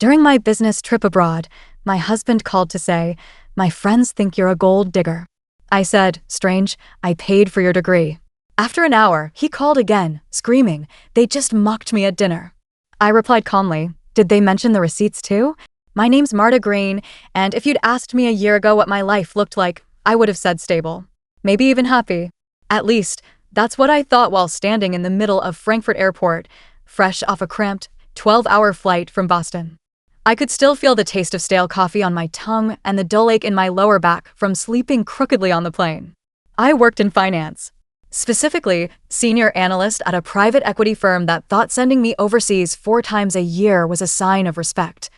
During my business trip abroad, my husband called to say, "My friends think you're a gold digger." I said, "Strange, I paid for your degree." After an hour, he called again, screaming, "They just mocked me at dinner." I replied calmly, "Did they mention the receipts too? My name's Marta Green, and if you'd asked me a year ago what my life looked like, I would have said stable. Maybe even happy. At least, that's what I thought while standing in the middle of Frankfurt Airport, fresh off a cramped, 12-hour flight from Boston. I could still feel the taste of stale coffee on my tongue and the dull ache in my lower back from sleeping crookedly on the plane. I worked in finance. Specifically, senior analyst at a private equity firm that thought sending me overseas 4 times a year was a sign of respect.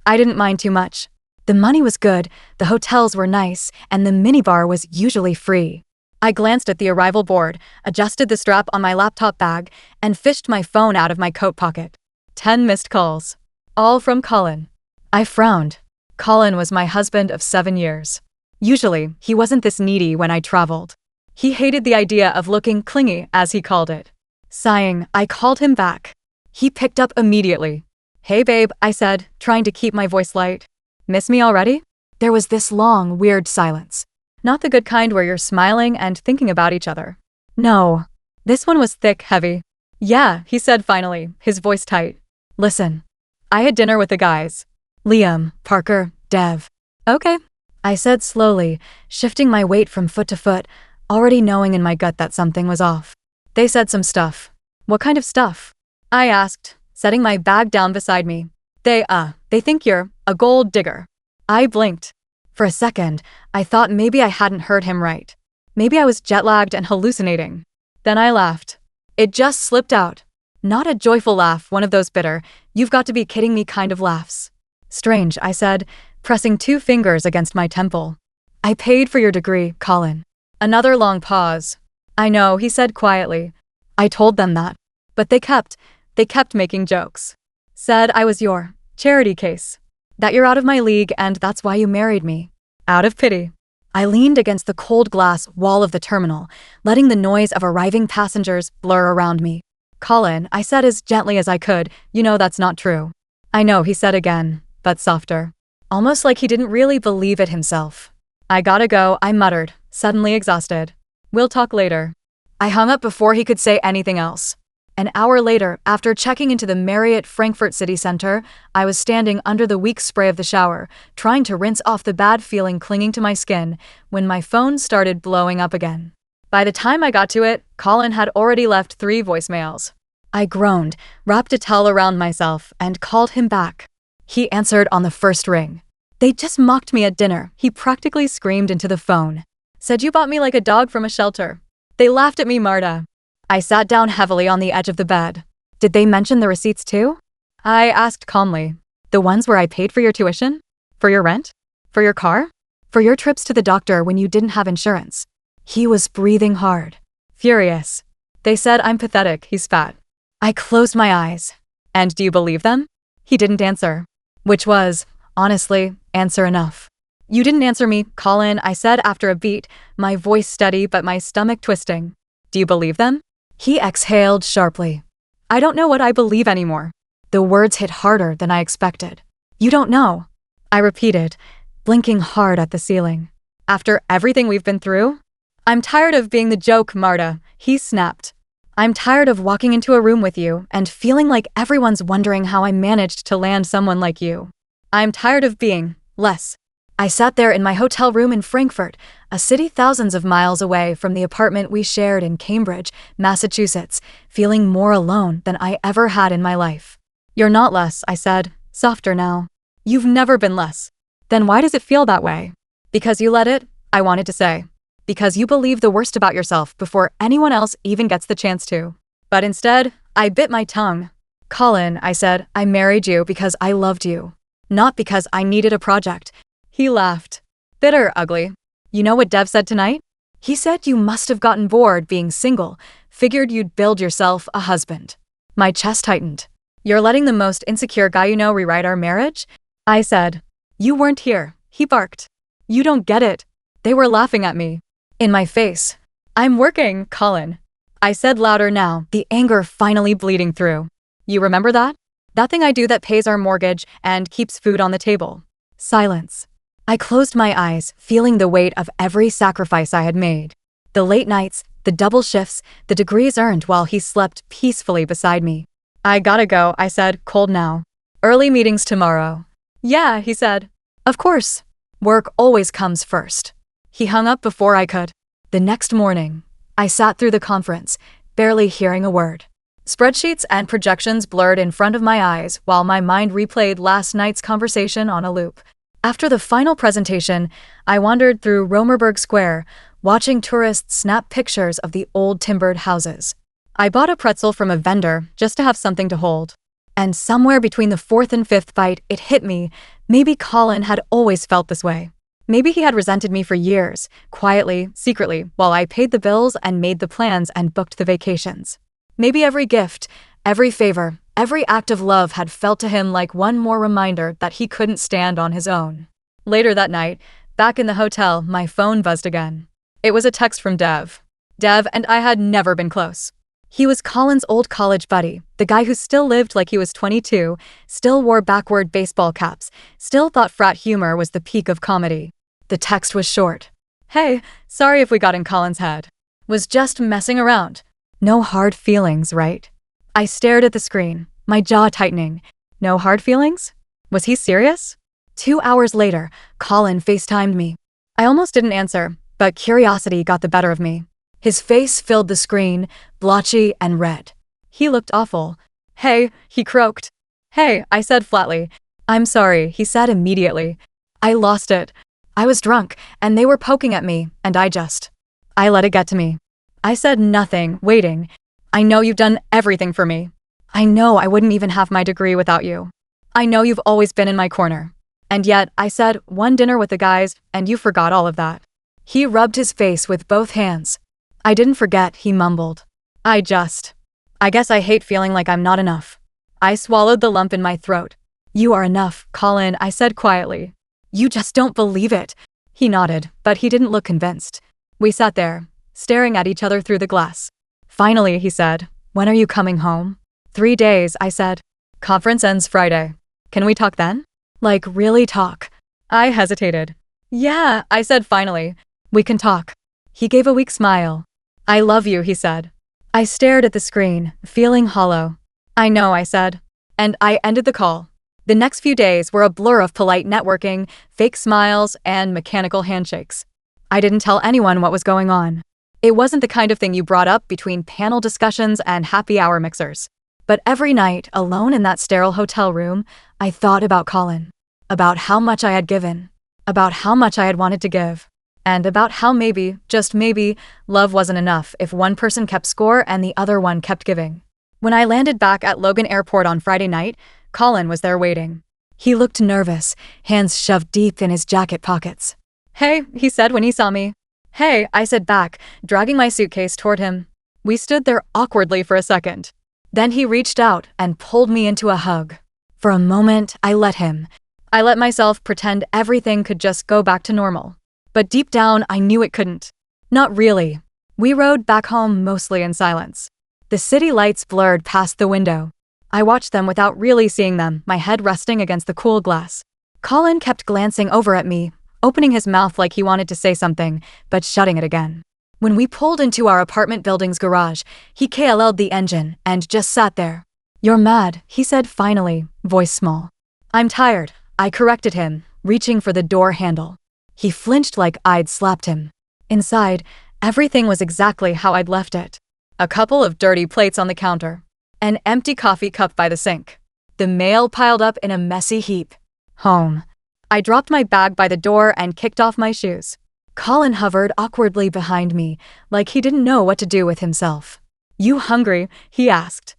I didn't mind too much. The money was good, the hotels were nice, and the minibar was usually free. I glanced at the arrival board, adjusted the strap on my laptop bag, and fished my phone out of my coat pocket. 10 missed calls. All from Colin. I frowned. Colin was my husband of 7 years. Usually, he wasn't this needy when I traveled. He hated the idea of looking clingy, as he called it. Sighing, I called him back. He picked up immediately. "Hey babe," I said, trying to keep my voice light. "Miss me already?" There was this long, weird silence. Not the good kind where you're smiling and thinking about each other. No. This one was thick, heavy. "Yeah," he said finally, his voice tight. "Listen. I had dinner with the guys. Liam, Parker, Dev." "Okay," I said slowly, shifting my weight from foot to foot, already knowing in my gut that something was off. "They said some stuff." "What kind of stuff?" I asked, setting my bag down beside me. They think you're a gold digger." I blinked. For a second, I thought maybe I hadn't heard him right. Maybe I was jet-lagged and hallucinating. Then I laughed. It just slipped out. Not a joyful laugh, one of those bitter, "you've got to be kidding me" kind of laughs. "Strange," I said, pressing 2 fingers against my temple. "I paid for your degree, Colin." Another long pause. "I know," he said quietly. "I told them that. But they kept making jokes. Said I was your charity case. That you're out of my league and that's why you married me. Out of pity." I leaned against the cold glass wall of the terminal, letting the noise of arriving passengers blur around me. "Colin," I said as gently as I could, "you know that's not true." "I know," he said again, but softer. Almost like he didn't really believe it himself. "I gotta go," I muttered, suddenly exhausted. "We'll talk later." I hung up before he could say anything else. An hour later, after checking into the Marriott Frankfurt City Center, I was standing under the weak spray of the shower, trying to rinse off the bad feeling clinging to my skin, when my phone started blowing up again. By the time I got to it, Colin had already left 3 voicemails. I groaned, wrapped a towel around myself, and called him back. He answered on the first ring. "They just mocked me at dinner," he practically screamed into the phone. "Said you bought me like a dog from a shelter. They laughed at me, Marta." I sat down heavily on the edge of the bed. "Did they mention the receipts too?" I asked calmly. "The ones where I paid for your tuition? For your rent? For your car? For your trips to the doctor when you didn't have insurance?" He was breathing hard. Furious. "They said I'm pathetic," he spat. I closed my eyes. "And do you believe them?" He didn't answer. Which was, honestly, answer enough. "You didn't answer me, Colin," I said after a beat, my voice steady but my stomach twisting. "Do you believe them?" He exhaled sharply. "I don't know what I believe anymore." The words hit harder than I expected. "You don't know," I repeated, blinking hard at the ceiling. "After everything we've been through?" "I'm tired of being the joke, Marta," he snapped. "I'm tired of walking into a room with you and feeling like everyone's wondering how I managed to land someone like you. I'm tired of being less." I sat there in my hotel room in Frankfurt, a city thousands of miles away from the apartment we shared in Cambridge, Massachusetts, feeling more alone than I ever had in my life. "You're not less," I said, softer now. "You've never been less." "Then why does it feel that way?" "Because you let it," I wanted to say. "Because you believe the worst about yourself before anyone else even gets the chance to." But instead, I bit my tongue. "Colin," I said, "I married you because I loved you. Not because I needed a project." He laughed. "Bitter, ugly. You know what Dev said tonight? He said you must have gotten bored being single, figured you'd build yourself a husband." My chest tightened. "You're letting the most insecure guy you know rewrite our marriage?" I said. "You weren't here," he barked. "You don't get it." They were laughing at me. In my face. "I'm working, Colin," I said louder now, the anger finally bleeding through. "You remember that? That thing I do that pays our mortgage and keeps food on the table. Silence. I closed my eyes, feeling the weight of every sacrifice I had made. The late nights, the double shifts, the degrees earned while he slept peacefully beside me. I gotta go, I said, cold now. Early meetings tomorrow. Yeah, he said. Of course. Work always comes first. He hung up before I could. The next morning, I sat through the conference, barely hearing a word. Spreadsheets and projections blurred in front of my eyes while my mind replayed last night's conversation on a loop. After the final presentation, I wandered through Romerberg Square, watching tourists snap pictures of the old timbered houses. I bought a pretzel from a vendor just to have something to hold. And somewhere between the fourth and fifth bite, it hit me. Maybe Colin had always felt this way. Maybe he had resented me for years, quietly, secretly, while I paid the bills and made the plans and booked the vacations. Maybe every gift, every favor, every act of love had felt to him like one more reminder that he couldn't stand on his own. Later that night, back in the hotel, my phone buzzed again. It was a text from Dev. Dev and I had never been close. He was Colin's old college buddy, the guy who still lived like he was 22, still wore backward baseball caps, still thought frat humor was the peak of comedy. The text was short. Hey, sorry if we got in Colin's head. Was just messing around. No hard feelings, right? I stared at the screen, my jaw tightening. No hard feelings? Was he serious? 2 hours later, Colin FaceTimed me. I almost didn't answer, but curiosity got the better of me. His face filled the screen, blotchy and red. He looked awful. Hey, he croaked. Hey, I said flatly. I'm sorry, he said immediately. I lost it. I was drunk, and they were poking at me, and I let it get to me. I said nothing, waiting. I know you've done everything for me. I know I wouldn't even have my degree without you. I know you've always been in my corner. And yet, I said, one dinner with the guys, and you forgot all of that. He rubbed his face with both hands. I didn't forget, he mumbled. I guess I hate feeling like I'm not enough. I swallowed the lump in my throat. You are enough, Colin, I said quietly. You just don't believe it. He nodded, but he didn't look convinced. We sat there, staring at each other through the glass. Finally, he said, when are you coming home? 3 days, I said. Conference ends Friday. Can we talk then? Like, really talk? I hesitated. Yeah, I said finally. We can talk. He gave a weak smile. I love you, he said. I stared at the screen, feeling hollow. I know, I said. And I ended the call. The next few days were a blur of polite networking, fake smiles, and mechanical handshakes. I didn't tell anyone what was going on. It wasn't the kind of thing you brought up between panel discussions and happy hour mixers. But every night, alone in that sterile hotel room, I thought about Colin. About how much I had given. About how much I had wanted to give. And about how maybe, just maybe, love wasn't enough if one person kept score and the other one kept giving. When I landed back at Logan Airport on Friday night, Colin was there waiting. He looked nervous, hands shoved deep in his jacket pockets. Hey, he said when he saw me. Hey, I said back, dragging my suitcase toward him. We stood there awkwardly for a second. Then he reached out and pulled me into a hug. For a moment, I let him. I let myself pretend everything could just go back to normal. But deep down, I knew it couldn't. Not really. We rode back home mostly in silence. The city lights blurred past the window. I watched them without really seeing them, my head resting against the cool glass. Colin kept glancing over at me, opening his mouth like he wanted to say something, but shutting it again. When we pulled into our apartment building's garage, he KLL'd the engine and just sat there. You're mad, he said finally, voice small. I'm tired, I corrected him, reaching for the door handle. He flinched like I'd slapped him. Inside, everything was exactly how I'd left it. A couple of dirty plates on the counter. An empty coffee cup by the sink. The mail piled up in a messy heap. Home. I dropped my bag by the door and kicked off my shoes. Colin hovered awkwardly behind me, like he didn't know what to do with himself. You hungry? He asked.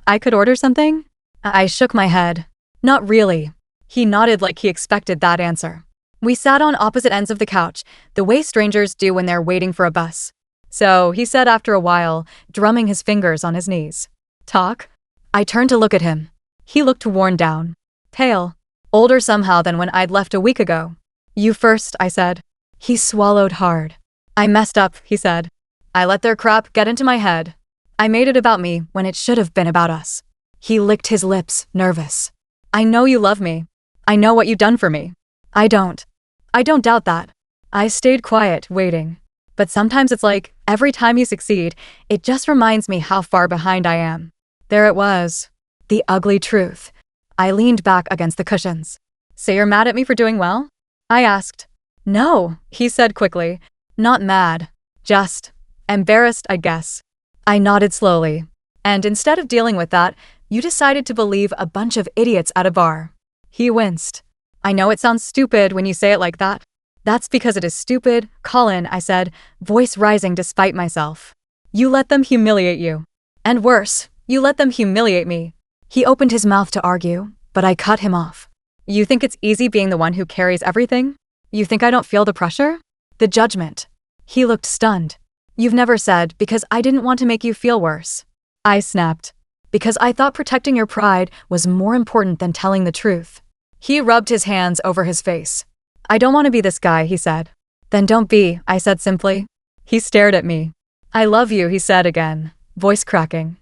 I could order something? I shook my head. Not really. He nodded like he expected that answer. We sat on opposite ends of the couch, the way strangers do when they're waiting for a bus. So, he said after a while, drumming his fingers on his knees. Talk? I turned to look at him. He looked worn down. Pale. Older somehow than when I'd left a week ago. You first, I said. He swallowed hard. I messed up, he said. I let their crap get into my head. I made it about me when it should have been about us. He licked his lips, nervous. I know you love me. I know what you've done for me. I don't. I don't doubt that. I stayed quiet, waiting. But sometimes it's like, every time you succeed, it just reminds me how far behind I am. There it was. The ugly truth. I leaned back against the cushions. So you're mad at me for doing well? I asked. No, he said quickly. Not mad. Just embarrassed, I guess. I nodded slowly. And instead of dealing with that, you decided to believe a bunch of idiots at a bar. He winced. I know it sounds stupid when you say it like that. That's because it is stupid, Colin, I said, voice rising despite myself. You let them humiliate you. And worse, you let them humiliate me. He opened his mouth to argue, but I cut him off. You think it's easy being the one who carries everything? You think I don't feel the pressure? The judgment. He looked stunned. You've never said, because I didn't want to make you feel worse. I snapped. Because I thought protecting your pride was more important than telling the truth. He rubbed his hands over his face. I don't want to be this guy, he said. Then don't be, I said simply. He stared at me. I love you, he said again, voice cracking.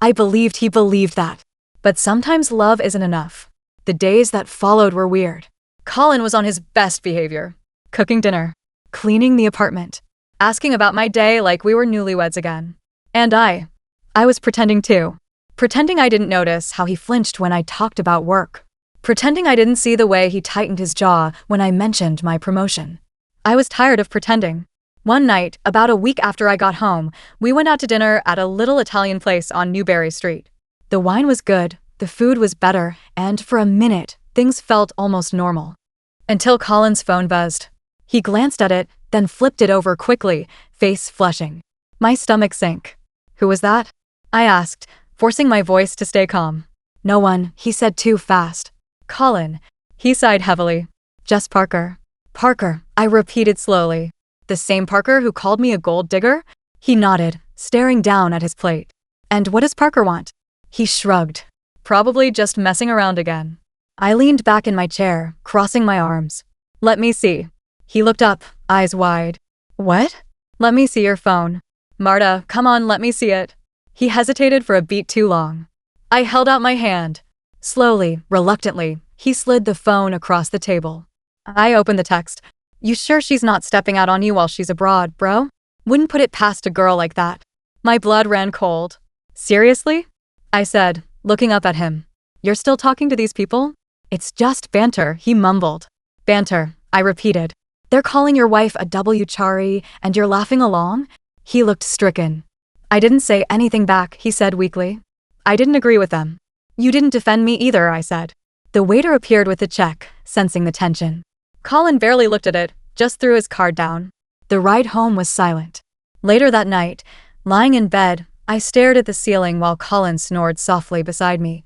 I believed he believed that. But sometimes love isn't enough. The days that followed were weird. Colin was on his best behavior. Cooking dinner. Cleaning the apartment. Asking about my day like we were newlyweds again. And I was pretending too. Pretending I didn't notice how he flinched when I talked about work. Pretending I didn't see the way he tightened his jaw when I mentioned my promotion. I was tired of pretending. One night, about a week after I got home, we went out to dinner at a little Italian place on Newberry Street. The wine was good, the food was better, and for a minute, things felt almost normal. Until Colin's phone buzzed. He glanced at it, then flipped it over quickly, face flushing. My stomach sank. Who was that? I asked, forcing my voice to stay calm. No one, he said too fast. Colin. He sighed heavily. Just Parker. Parker, I repeated slowly. The same Parker who called me a gold digger? He nodded, staring down at his plate. And what does Parker want? He shrugged. Probably just messing around again. I leaned back in my chair, crossing my arms. Let me see. He looked up, eyes wide. What? Let me see your phone. Marta, come on, let me see it. He hesitated for a beat too long. I held out my hand. Slowly, reluctantly, he slid the phone across the table. I opened the text. You sure she's not stepping out on you while she's abroad, bro? Wouldn't put it past a girl like that. My blood ran cold. Seriously? I said, looking up at him. You're still talking to these people? It's just banter, he mumbled. Banter, I repeated. They're calling your wife a W-chari, and you're laughing along? He looked stricken. I didn't say anything back, he said weakly. I didn't agree with them. You didn't defend me either, I said. The waiter appeared with the check, sensing the tension. Colin barely looked at it, just threw his card down. The ride home was silent. Later that night, lying in bed, I stared at the ceiling while Colin snored softly beside me.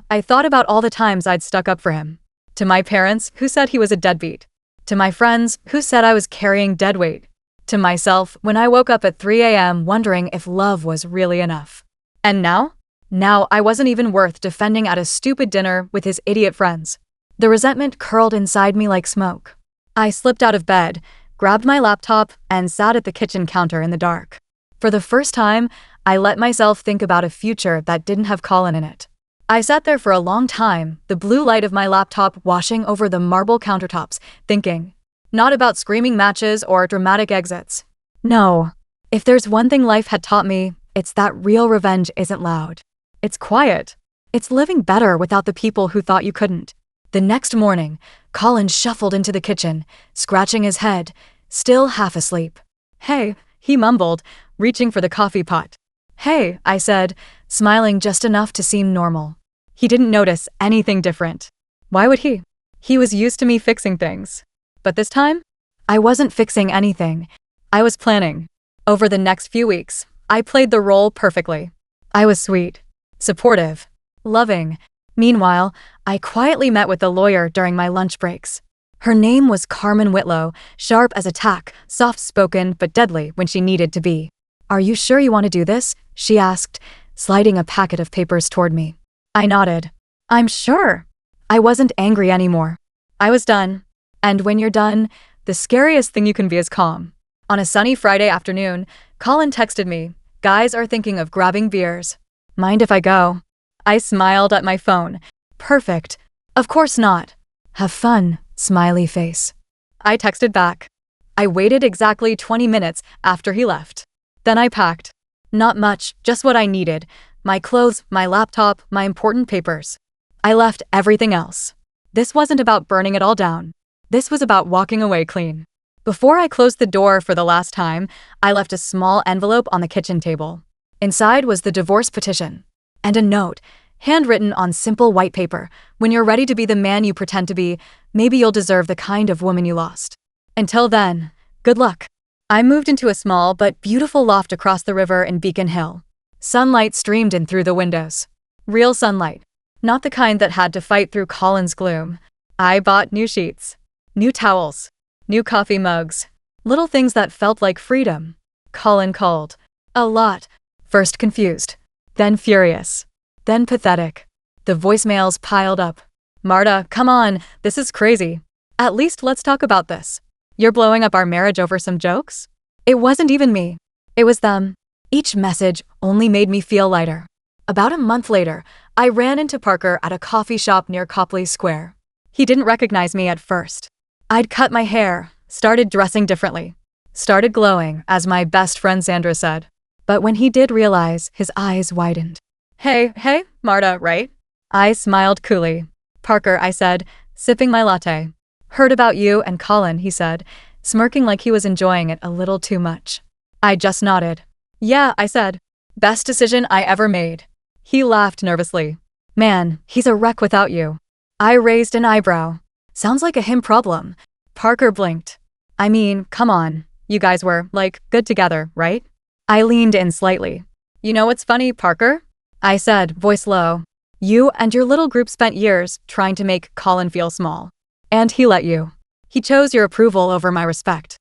I thought about all the times I'd stuck up for him. To my parents, who said he was a deadbeat. To my friends, who said I was carrying deadweight. To myself, when I woke up at 3 a.m. wondering if love was really enough. And now? Now I wasn't even worth defending at a stupid dinner with his idiot friends. The resentment curled inside me like smoke. I slipped out of bed, grabbed my laptop, and sat at the kitchen counter in the dark. For the first time, I let myself think about a future that didn't have Colin in it. I sat there for a long time, the blue light of my laptop washing over the marble countertops, thinking. Not about screaming matches or dramatic exits. No. If there's one thing life had taught me, it's that real revenge isn't loud. It's quiet. It's living better without the people who thought you couldn't. The next morning, Colin shuffled into the kitchen, scratching his head, still half asleep. Hey, he mumbled, reaching for the coffee pot. Hey, I said, smiling just enough to seem normal. He didn't notice anything different. Why would he? He was used to me fixing things. But this time, I wasn't fixing anything. I was planning. Over the next few weeks, I played the role perfectly. I was sweet, supportive, loving. Meanwhile, I quietly met with the lawyer during my lunch breaks. Her name was Carmen Whitlow, sharp as a tack, soft-spoken but deadly when she needed to be. Are you sure you want to do this? She asked, sliding a packet of papers toward me. I nodded. I'm sure. I wasn't angry anymore. I was done. And when you're done, the scariest thing you can be is calm. On a sunny Friday afternoon, Colin texted me, guys are thinking of grabbing beers. Mind if I go? I smiled at my phone. Perfect. Of course not. Have fun, smiley face. I texted back. I waited exactly 20 minutes after he left. Then I packed. Not much, just what I needed. My clothes, my laptop, my important papers. I left everything else. This wasn't about burning it all down. This was about walking away clean. Before I closed the door for the last time, I left a small envelope on the kitchen table. Inside was the divorce petition. And a note, handwritten on simple white paper. When you're ready to be the man you pretend to be, maybe you'll deserve the kind of woman you lost. Until then, good luck. I moved into a small but beautiful loft across the river in Beacon Hill. Sunlight streamed in through the windows. Real sunlight. Not the kind that had to fight through Colin's gloom. I bought new sheets, new towels, new coffee mugs, little things that felt like freedom. Colin called. A lot. First confused, then furious, then pathetic. The voicemails piled up. Marta, come on, this is crazy. At least let's talk about this. You're blowing up our marriage over some jokes? It wasn't even me. It was them. Each message only made me feel lighter. About a month later, I ran into Parker at a coffee shop near Copley Square. He didn't recognize me at first. I'd cut my hair, started dressing differently, started glowing, as my best friend Sandra said. But when he did realize, his eyes widened. Hey, Marta, right? I smiled coolly. Parker, I said, sipping my latte. Heard about you and Colin, he said, smirking like he was enjoying it a little too much. I just nodded. Yeah, I said. Best decision I ever made. He laughed nervously. Man, he's a wreck without you. I raised an eyebrow. Sounds like a him problem. Parker blinked. I mean, come on. You guys were, like, good together, right? I leaned in slightly. You know what's funny, Parker? I said, voice low. You and your little group spent years trying to make Colin feel small. And he let you. He chose your approval over my respect.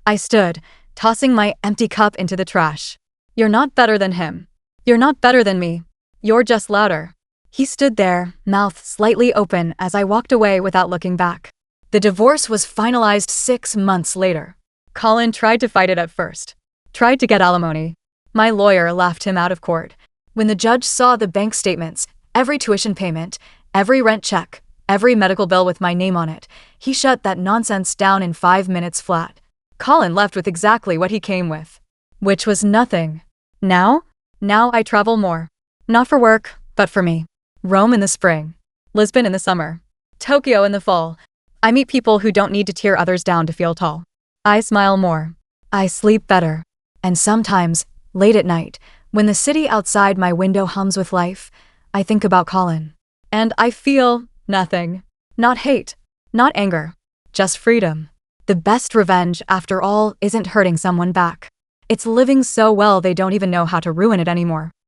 I stood, tossing my empty cup into the trash. You're not better than him. You're not better than me. You're just louder. He stood there, mouth slightly open, as I walked away without looking back. The divorce was finalized 6 months later. Colin tried to fight it at first. Tried to get alimony. My lawyer laughed him out of court. When the judge saw the bank statements, every tuition payment, every rent check, every medical bill with my name on it, he shut that nonsense down in 5 minutes flat. Colin left with exactly what he came with. Which was nothing. Now I travel more. Not for work, but for me. Rome in the spring. Lisbon in the summer. Tokyo in the fall. I meet people who don't need to tear others down to feel tall. I smile more. I sleep better. And sometimes, late at night, when the city outside my window hums with life, I think about Colin. And I feel nothing. Not hate. Not anger. Just freedom. The best revenge, after all, isn't hurting someone back. It's living so well they don't even know how to ruin it anymore.